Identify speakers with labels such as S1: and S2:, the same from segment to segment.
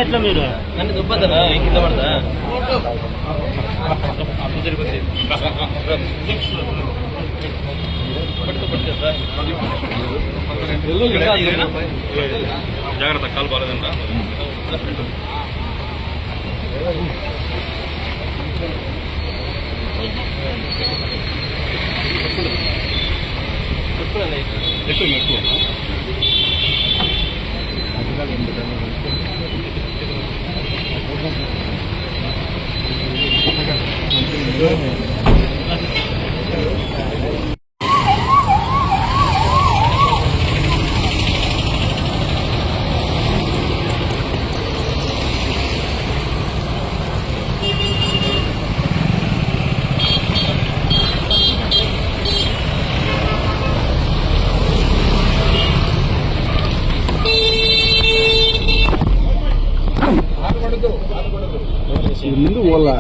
S1: ఎట్లా మీరు నన్ను దుబ్బద్దనా కింద పడదా జాగ్రత్త కాలు బాగాలేదంట ఎక్కువ ఎక్కువ
S2: ముందు పోలా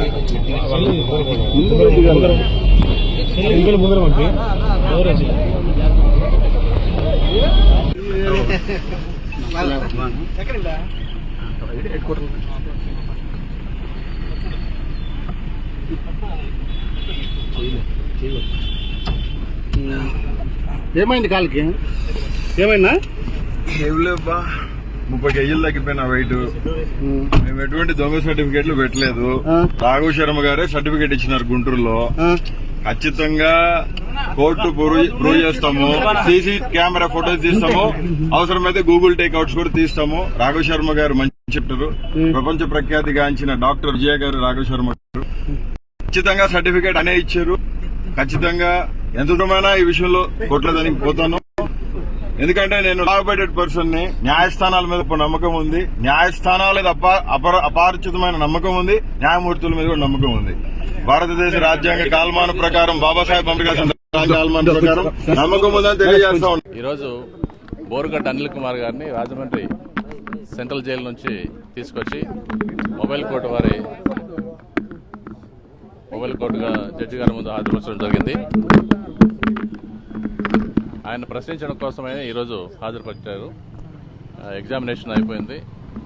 S2: ముందు ముందర పంపి ఏమైంది కాలికి ఏమైందా
S3: ఏం లేబ్బా 30 కేజీలు తగ్గిపోయినా వెయిట్. మేము ఎటువంటి దొంగ సర్టిఫికేట్లు పెట్టలేదు. రాఘవ శర్మ గారే సర్టిఫికేట్ ఇచ్చినారు గుంటూరులో. ఖచ్చితంగా కోర్టు ప్రూవ్ చేస్తాము, సీసీ కెమెరా ఫోటోస్ తీస్తాము, అవసరమైతే గూగుల్ టేక్అవుట్స్ కూడా తీస్తాము. రాఘవ శర్మ గారు మంచి చెప్తారు. ప్రపంచ ప్రఖ్యాతిగాంచిన డాక్టర్ విజయ గారు రాఘవ శర్మ గారు ఖచ్చితంగా సర్టిఫికేట్ అనే ఇచ్చారు. ఖచ్చితంగా ఎంత దూరమైనా ఈ విషయంలో కోర్టులో దానికి పోతాను. ఎందుకంటే నేను లాబైటెడ్ పర్సన్ ని. న్యాయస్థానాల మీద నమ్మకం ఉంది. న్యాయస్థానాల అపారచితమైన నమ్మకం ఉంది. న్యాయమూర్తుల మీద కూడా నమ్మకం ఉంది. భారతదేశ రాజ్యాంగ కాలమాన ప్రకారం బాబాసాహెబ్ అంబేద్కర్ కాలమాన ప్రకారం నమ్మకం ఉందని తెలియజేస్తా ఉన్నాను.
S4: ఈరోజు బోరుగడ్డ అనిల్ కుమార్ గారిని రాజమండ్రి సెంట్రల్ జైలు నుంచి తీసుకొచ్చి మొబైల్ కోర్టుగా జడ్జి గారి ముందు హాజరుపరచడం జరిగింది. ఆయన ప్రశ్నించడం కోసమే ఈరోజు హాజరుపరిచారు. ఎగ్జామినేషన్ అయిపోయింది.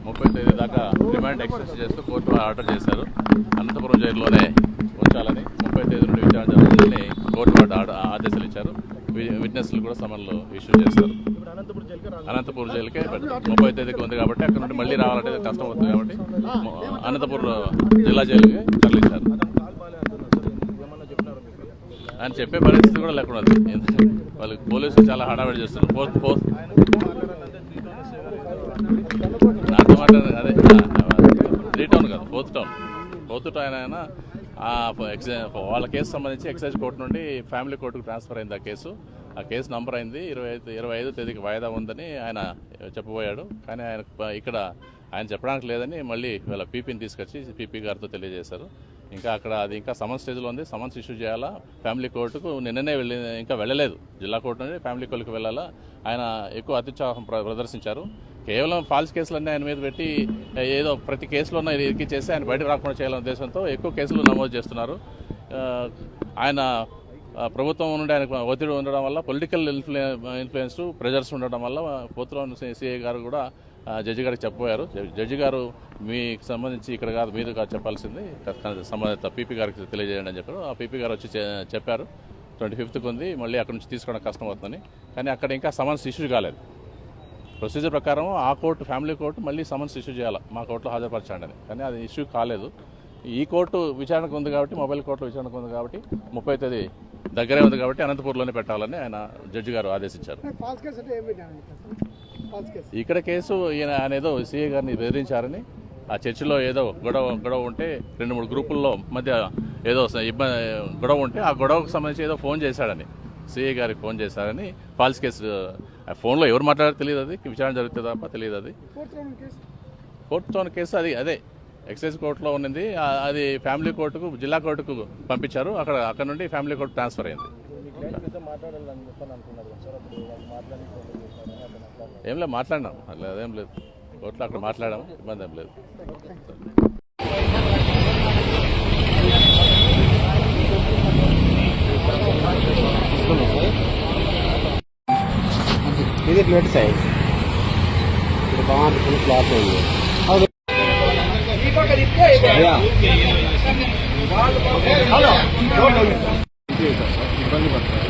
S4: 30 తేదీ దాకా రిమాండ్ ఎక్స్టెన్షన్ చేస్తూ కోర్టు ఆర్డర్ చేశారు. అనంతపురం జైల్లోనే ఉంచాలని, 30 తేదీ నుండి విచారణ జరగాలని కోర్టు వారు ఆదేశాలు ఇచ్చారు. విట్నెస్లు కూడా సమన్లు ఇష్యూ చేస్తారు. అనంతపురం జైలుకే 30 తేదీకి ఉంది కాబట్టి అక్కడ నుండి మళ్ళీ రావాలంటే కష్టం అవుతుంది కాబట్టి అనంతపురం జిల్లా జైలుకి తరలించారు. ఆయన చెప్పే పరిస్థితి కూడా లేకుండా ఉంది. వాళ్ళకి పోలీసులు చాలా హడావిడి చేస్తున్నారు. అదే 3 టౌన్ కాదు, 4th టౌన్ ఆయన వాళ్ళ కేసు సంబంధించి ఎక్సైజ్ కోర్టు నుండి ఫ్యామిలీ కోర్టుకు ట్రాన్స్ఫర్ అయింది. ఆ కేసు నంబర్ అయింది. 25 తేదీకి వాయిదా ఉందని ఆయన చెప్పబోయాడు. కానీ ఇక్కడ ఆయన చెప్పడానికి లేదని మళ్ళీ వీళ్ళ పీపీని తీసుకొచ్చి పీపీ గారితో తెలియజేశారు. ఇంకా సమన్స్ స్టేజ్లో ఉంది. సమన్స్ ఇష్యూ చేయాలా. ఫ్యామిలీ కోర్టుకు నిన్ననే ఇంకా వెళ్ళలేదు. జిల్లా కోర్టు నుండి ఫ్యామిలీ కోర్టుకు వెళ్ళాలా. ఆయన ఎక్కువ అత్యుత్సాహం ప్రదర్శించారు. కేవలం ఫాల్స్ కేసులన్నీ ఆయన మీద పెట్టి ఏదో ప్రతి కేసులోనే ఇరికిచ్చేసి ఆయన బయటకు రాకుండా చేయాలనే ఉద్దేశంతో ఎక్కువ కేసులు నమోదు చేస్తున్నారు. ఆయన ప్రభుత్వం నుండి ఆయనకు ఒత్తిడి ఉండడం వల్ల, పొలిటికల్ ఇన్ఫ్లుయెన్స్ ప్రెజర్స్ ఉండడం వల్ల పోతురావు సిఐ గారు కూడా జడ్జి గారికి చెప్పబోయారు. జడ్జి గారు మీకు సంబంధించి ఇక్కడ కాదు, మీరు కాదు చెప్పాల్సింది, సంబంధిత పీపీ గారికి తెలియజేయండి అని చెప్పారు. ఆ పీపీ గారు వచ్చి చెప్పారు 25కి ఉంది, మళ్ళీ అక్కడ నుంచి తీసుకోవడం కష్టం అవుతుందని. కానీ అక్కడ ఇంకా సమన్స్ ఇష్యూ కాలేదు. ప్రొసీజర్ ప్రకారం ఆ కోర్టు, ఫ్యామిలీ కోర్టు మళ్ళీ సమన్స్ ఇష్యూ చేయాలి, మా కోర్టులో హాజరుపరచండి అని. కానీ అది ఇష్యూ కాలేదు. ఈ కోర్టు విచారణకు ఉంది కాబట్టి, మొబైల్ కోర్టు విచారణకు ఉంది కాబట్టి 30 తేదీ దగ్గరే ఉంది కాబట్టి అనంతపూర్లోనే పెట్టాలని ఆయన జడ్జి గారు ఆదేశించారు. ఇక్కడ కేసు ఆయన ఏదో సీఏ గారిని బెదిరించారని, ఆ చర్చిలో ఏదో గొడవ ఉంటే 2-3 గ్రూపుల్లో మధ్య ఏదో గొడవ ఉంటే ఆ గొడవకు సంబంధించి ఏదో ఫోన్ చేశాడని, సీఏ గారికి ఫోన్ చేశారని ఫాల్స్ కేసు. ఫోన్లో ఎవరు మాట్లాడారో తెలియదు, అది విచారణ జరుగుతుంది తప్ప తెలియదు. అది 4th టౌన్ కేసు. అదే ఎక్సైజ్ కోర్టులో ఉన్నది అది ఫ్యామిలీ కోర్టుకు, జిల్లా కోర్టుకు పంపించారు. అక్కడ నుండి ఫ్యామిలీ కోర్టు ట్రాన్స్ఫర్ అయింది. ఏం లేదు, మాట్లాడినాం, అదేం లేదు, కోర్టులో అక్కడ మాట్లాడాము, ఇబ్బంది ఏం లేదు.
S2: ఇది ప్లేట్ సైజ్ ఇది బాగుంది, ఫుల్ క్లాత్ ఉంది. ఇబ్బంది పడతారు.